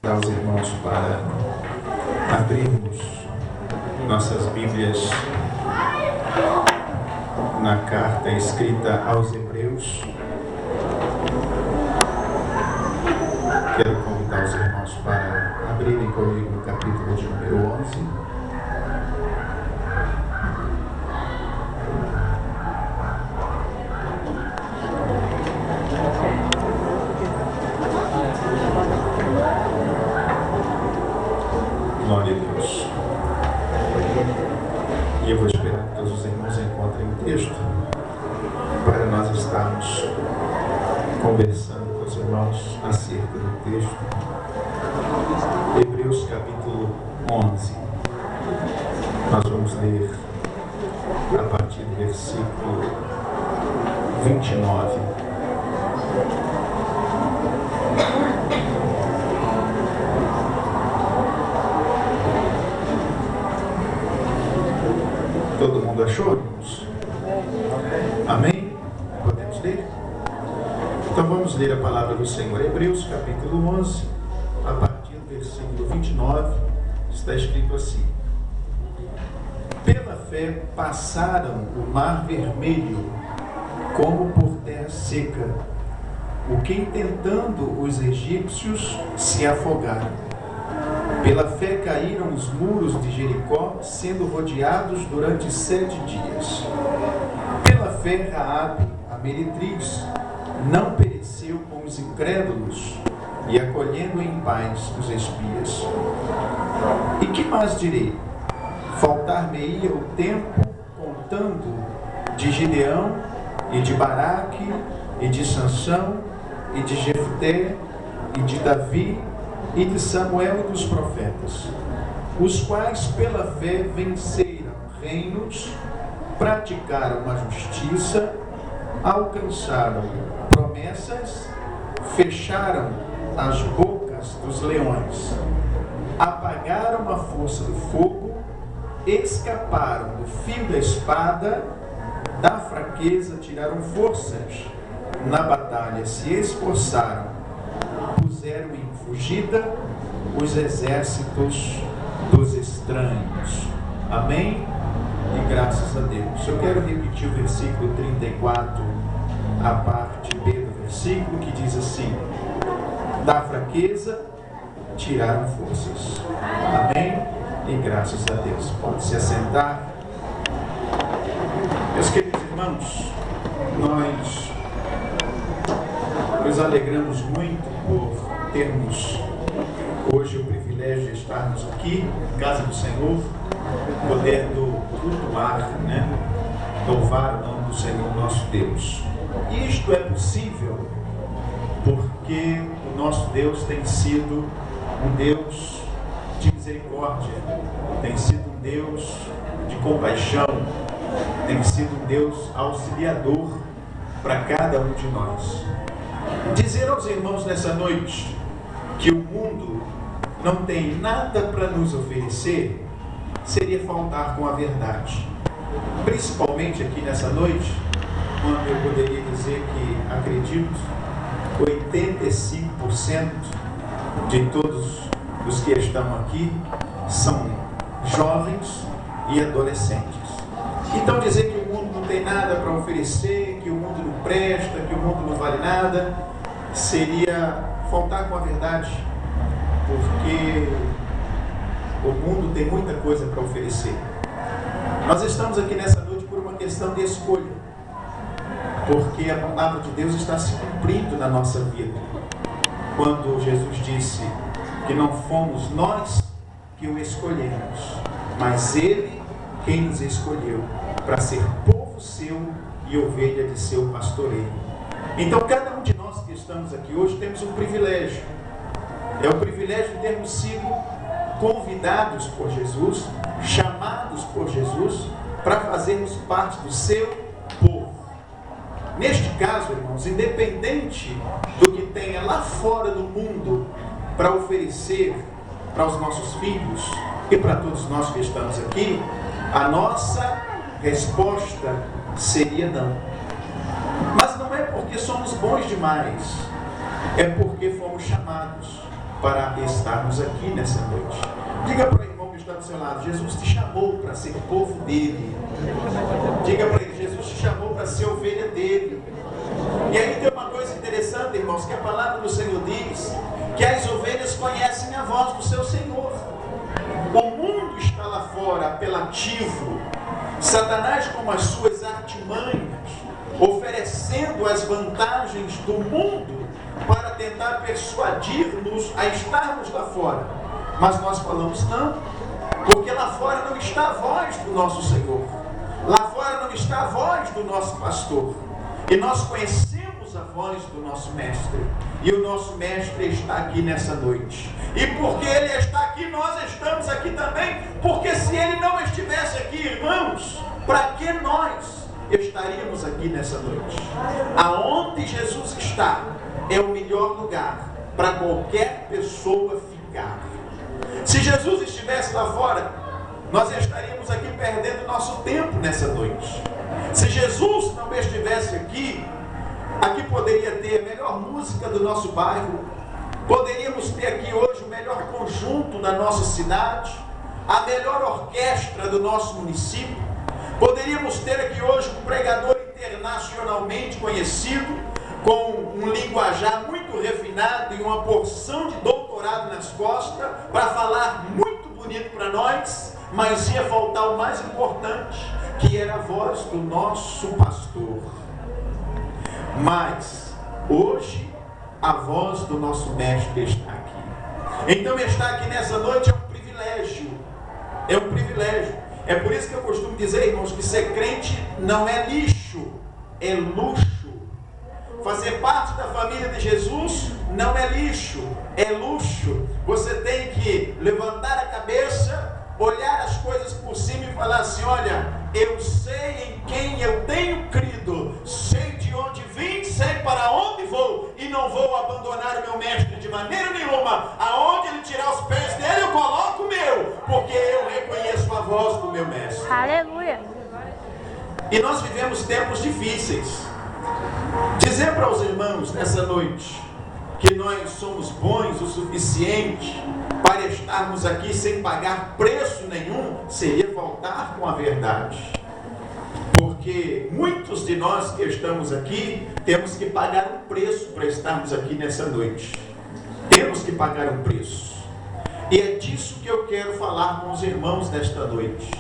Aos irmãos para abrirmos nossas Bíblias na carta escrita aos Hebreus. Quero convidar os irmãos para abrirem comigo no capítulo de número 11. Glória a Deus. E eu vou esperar que todos os irmãos encontrem o texto para nós estarmos conversando com os irmãos acerca do texto. Hebreus capítulo 11. Nós vamos ler a partir do versículo 29. Todo mundo achou, irmãos? Amém? Podemos ler? Então vamos ler a palavra do Senhor. Hebreus capítulo 11, a partir do versículo 29, está escrito assim: Pela fé passaram o mar vermelho como por terra seca, o que intentando os egípcios se afogaram. Pela fé caíram os muros de Jericó, sendo rodeados durante 7 dias. Pela fé Raabe, a meretriz, não pereceu com os incrédulos, e acolhendo em paz os espias. E que mais direi? Faltar-me-ia o tempo contando de Gideão, e de Baraque, e de Sansão, e de Jefté, e de Davi, e de Samuel e dos profetas, os quais pela fé venceram reinos, praticaram a justiça, alcançaram promessas, fecharam as bocas dos leões, apagaram a força do fogo, escaparam do fio da espada, da fraqueza tiraram forças, na batalha se esforçaram, puseram em fugida os exércitos dos estranhos. Amém? E graças a Deus. Eu quero repetir o versículo 34, a parte B do versículo, que diz assim: da fraqueza tiraram forças. Amém? E graças a Deus. Pode se assentar. Meus queridos irmãos, nós nos alegramos muito por termos hoje o privilégio de estarmos aqui, na casa do Senhor, podendo cultuar, louvar o nome do Senhor nosso Deus. E isto é possível porque o nosso Deus tem sido um Deus de misericórdia, tem sido um Deus de compaixão, tem sido um Deus auxiliador para cada um de nós. Dizer aos irmãos nessa noite que o mundo não tem nada para nos oferecer seria faltar com a verdade. Principalmente aqui nessa noite, quando eu poderia dizer que acredito 85% de todos os que estão aqui são jovens e adolescentes. Então dizer que o mundo não tem nada para oferecer, que o mundo não presta, que o mundo não vale nada, seria faltar com a verdade, porque o mundo tem muita coisa para oferecer. Nós estamos aqui nessa noite por uma questão de escolha, porque a palavra de Deus está se cumprindo na nossa vida. Quando Jesus disse que não fomos nós que o escolhemos, mas Ele quem nos escolheu para ser povo seu e ovelha de seu pastoreio. Então cada um de nós que estamos aqui hoje temos um privilégio. É o privilégio de termos sido convidados por Jesus, chamados por Jesus, para fazermos parte do seu povo. Neste caso, irmãos, independente do que tenha lá fora do mundo para oferecer para os nossos filhos e para todos nós que estamos aqui, a nossa resposta seria não. Mas não é porque somos bons demais, é porque fomos chamados. para estarmos aqui nessa noite. Diga para o irmão que está do seu lado: Jesus te chamou para ser povo dele. Diga para ele: Jesus te chamou para ser ovelha dele. E aí tem uma coisa interessante, irmãos, que a palavra do Senhor diz que as ovelhas conhecem a voz do seu Senhor. O mundo está lá fora apelativo, Satanás com as suas artimanhas, oferecendo as vantagens do mundo para tentar persuadir-nos a estarmos lá fora. Mas nós falamos não, porque lá fora não está a voz do nosso Senhor, lá fora não está a voz do nosso pastor, e nós conhecemos a voz do nosso mestre, e o nosso mestre está aqui nessa noite, e porque ele está aqui, nós estamos aqui também, porque se ele não estivesse aqui, irmãos, para que nós estaríamos aqui nessa noite? Aonde Jesus está é o melhor lugar para qualquer pessoa ficar. Se Jesus estivesse lá fora, nós estaríamos aqui perdendo nosso tempo nessa noite. Se Jesus não estivesse aqui, aqui poderia ter a melhor música do nosso bairro, poderíamos ter aqui hoje o melhor conjunto da nossa cidade, a melhor orquestra do nosso município, poderíamos ter aqui hoje um pregador internacionalmente conhecido, com um linguajar muito refinado e uma porção de doutorado nas costas, para falar muito bonito para nós, mas ia faltar o mais importante, que era a voz do nosso pastor. Mas hoje a voz do nosso mestre está aqui. Então estar aqui nessa noite é um privilégio. É um privilégio. É por isso que eu costumo dizer, irmãos, que ser crente não é lixo, é luxo. Fazer parte da família de Jesus não é lixo, é luxo. Você tem que levantar a cabeça, olhar as coisas por cima e falar assim: olha, eu sei em quem eu tenho crido, sei de onde vim, sei para onde vou, e não vou abandonar o meu mestre de maneira nenhuma. Aonde ele tirar os pés dele, eu coloco o meu, porque eu reconheço a voz do meu mestre. Aleluia! E nós vivemos tempos difíceis. Dizer para os irmãos nessa noite que nós somos bons o suficiente para estarmos aqui sem pagar preço nenhum seria faltar com a verdade. Porque muitos de nós que estamos aqui temos que pagar um preço para estarmos aqui nessa noite. Temos que pagar um preço. E é disso que eu quero falar com os irmãos nesta noite.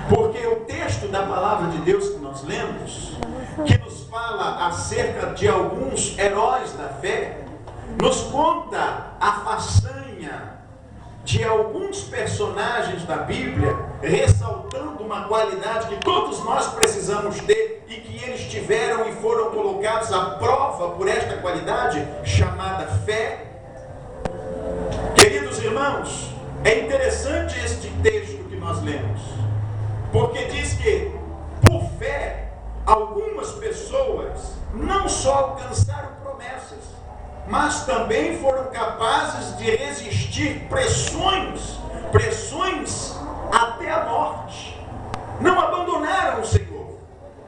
Porque o texto da palavra de Deus que nós lemos, que nos fala acerca de alguns heróis da fé, nos conta a façanha de alguns personagens da Bíblia, ressaltando uma qualidade que todos nós precisamos ter e que eles tiveram e foram colocados à prova por esta qualidade chamada fé. Queridos irmãos, é interessante este texto que nós lemos, porque diz que por fé algumas pessoas não só alcançaram promessas, mas também foram capazes de resistir pressões até a morte. Não abandonaram o Senhor,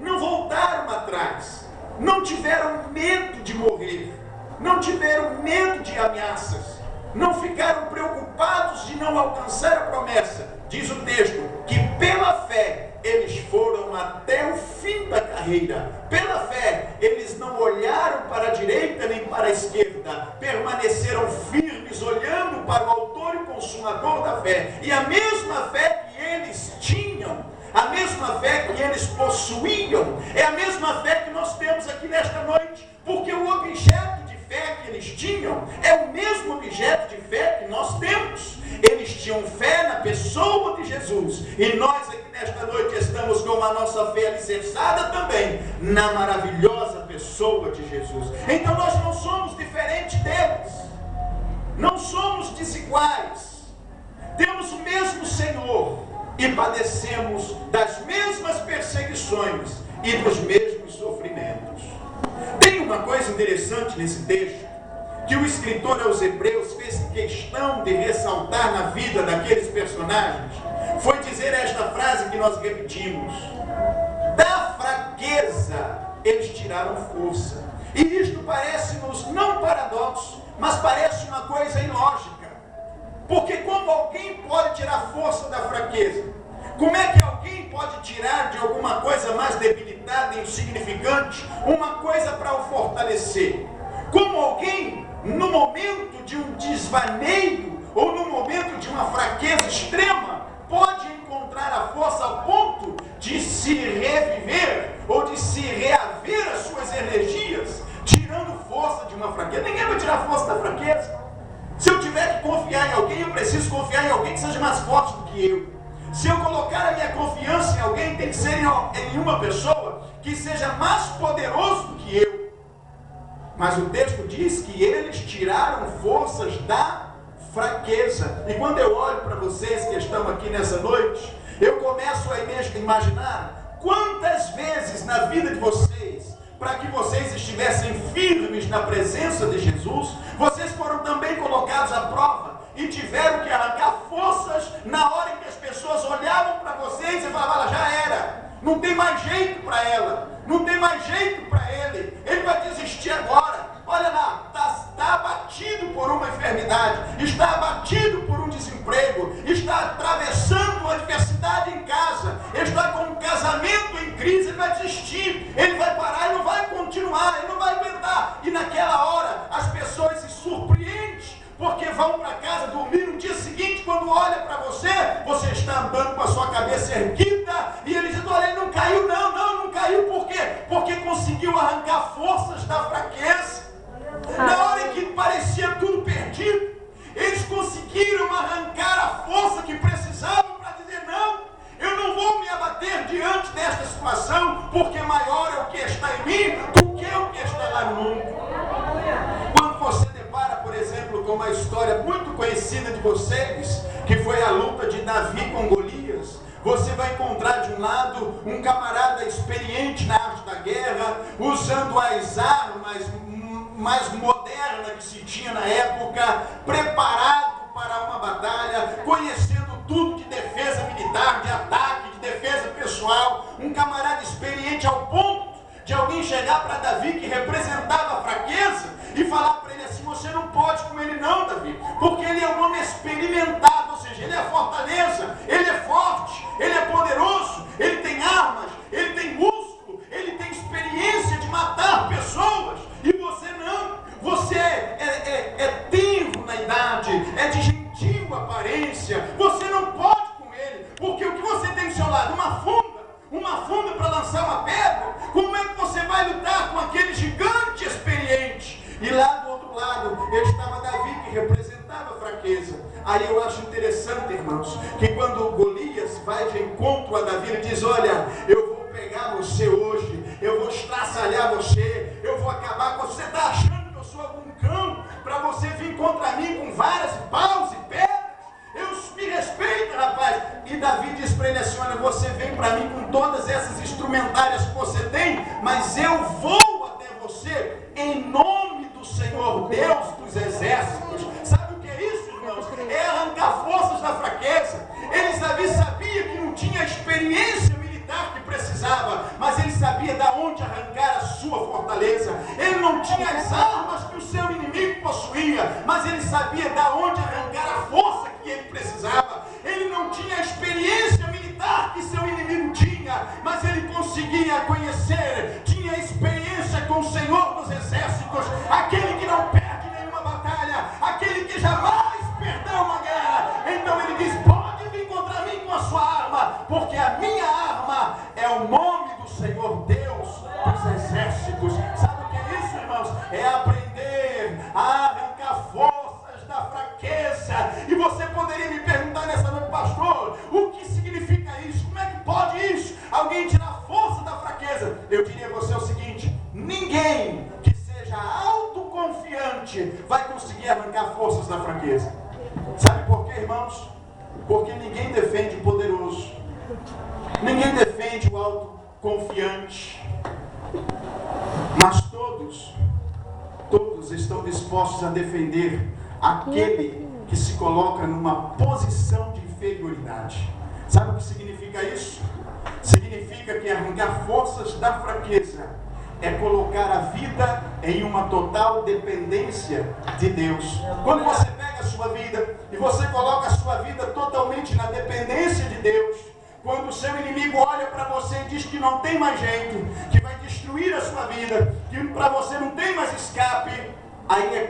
não voltaram atrás, não tiveram medo de morrer, não tiveram medo de ameaças, não ficaram preocupados de não alcançar a promessa. Diz o texto que pela fé eles foram até o fim da carreira. Pela fé eles não olharam para a direita nem para a esquerda, permaneceram firmes olhando para o autor e consumador da fé. E a mesma fé que eles tinham, a mesma fé que eles possuíam, é a mesma fé que nós temos aqui nesta noite, porque o objeto de fé que eles tinham é o mesmo objeto de fé que nós temos. Eles tinham fé na pessoa de Jesus, e nós aqui nesta noite estamos com a nossa fé alicerçada também na maravilhosa pessoa de Jesus. Então nós não somos diferentes deles, não somos desiguais, temos o mesmo Senhor e padecemos das mesmas perseguições e dos mesmos sofrimentos. Tem uma coisa interessante nesse texto, que o escritor aos Hebreus fez questão de ressaltar na vida daqueles personagens, foi dizer esta frase que nós repetimos: da fraqueza eles tiraram força. E isto parece-nos não paradoxo, mas parece uma coisa ilógica. pode tirar força da fraqueza? Como é que alguém pode tirar de alguma coisa mais debilitada, insignificante, uma coisa para o fortalecer? Como alguém, no momento de um desvaneio, ou no momento de uma fraqueza extrema, pode encontrar a força ao ponto de se reviver, ou de se reaver as suas energias, tirando força de uma fraqueza? Ninguém vai tirar força da fraqueza. Se eu tiver que confiar em alguém, eu preciso confiar em alguém que seja mais forte do que eu. Se eu colocar a minha confiança em alguém, tem que ser em uma pessoa que seja mais poderoso do que eu. Mas o texto diz que eles tiraram forças da fraqueza. E quando eu olho para vocês que estão aqui nessa noite, eu começo a imaginar quantas vezes na vida de vocês, para que vocês estivessem firmes na presença de Jesus, vocês foram também colocados à prova e tiveram que arrancar forças na hora em que as pessoas olhavam para vocês e falavam: já era, não tem mais jeito para ela, não tem mais jeito para ele vai desistir agora. Olha lá, está abatido por uma enfermidade, está abatido por um desemprego, está atravessando uma adversidade em casa, está com um casamento em crise. Ele vai desistir, ele vai parar, ele não vai continuar, ele não vai aguentar. E naquela hora as pessoas se surpreendem, porque vão para casa dormir no dia seguinte, quando olha para você, você está andando com a sua cabeça erguida, e eles dizem: olha, ele não caiu, não caiu. Por quê? Porque conseguiu arrancar forças da fraqueza. Na hora em que parecia tudo perdido, eles conseguiram arrancar a força que precisavam para dizer: não, eu não vou me abater diante desta situação, porque maior é o que está em mim do que o que está lá no mundo. Quando você depara, por exemplo, com uma história muito conhecida de vocês, que foi a luta de Davi com Golias, você vai encontrar de um lado um camarada experiente na arte da guerra, usando as armas mais modernas que se tinha na época, preparado para uma batalha, conhecendo tudo de defesa militar, de ataque, de defesa pessoal, um camarada experiente ao ponto de alguém chegar para Davi, que representava a fraqueza, e falar para ele assim: você não pode com ele não, Davi, porque ele é um homem experimentado, ou seja, ele é fortaleza, ele é forte, ele é poderoso, ele tem armas, ele tem músculo, ele tem experiência de matar pessoas, e você não, você é tenro na idade, é de gentil aparência, você não pode com ele, porque o que você tem do seu lado? Uma funda para lançar uma pedra. Como é que você vai lutar com aquele gigante experiente? E lá do outro lado estava Davi, que representava a fraqueza. Aí eu acho interessante, irmãos, que quando Golias vai de encontro a Davi, ele diz: olha, eu vou pegar você hoje, eu vou estraçalhar você, eu vou acabar com você. Você está achando que eu sou algum cão para você vir contra mim com varas e paus e pedras? Me respeita, rapaz. E Davi diz para ele assim: olha, você vem para mim com todas essas instrumentárias que você tem, mas eu vou até você em nome do Senhor Deus dos exércitos. Sabe o que é isso, irmãos? É arrancar forças da fraqueza. Davi sabia que não tinha a experiência militar que precisava, mas ele sabia de onde arrancar a sua fortaleza. Ele não tinha as armas que o seu inimigo possuía, mas ele sabia de onde arrancar a força que ele precisava. Ele não tinha a experiência militar que seu inimigo tinha, mas ele conseguia conhecer, tinha experiência com o Senhor dos exércitos, aquele que não perde nenhuma batalha, aquele que jamais perdeu uma guerra. Então ele diz: pode vir contra mim com a sua arma, porque a minha arma é o nome do Senhor Deus dos exércitos. Sabe o que é isso, irmãos? É aprender a arrancar forças da fraqueza. E você poderia me perguntar nessa noite: pastor, o que significa isso? Como é que pode isso? Alguém tirar força da fraqueza? Eu diria a você o seguinte: ninguém que seja autoconfiante vai conseguir arrancar forças da fraqueza. Sabe por quê, irmãos? Porque ninguém defende o poderoso, ninguém defende o autoconfiante, mas todos estão dispostos a defender aquele que se coloca numa posição de inferioridade. Sabe o que significa isso? Significa que arrancar forças da fraqueza é colocar a vida em uma total dependência de Deus. Quando você pega a sua vida e você coloca a sua vida totalmente realmente na dependência de Deus, quando o seu inimigo olha para você e diz que não tem mais jeito, que vai destruir a sua vida, que para você não tem mais escape, aí é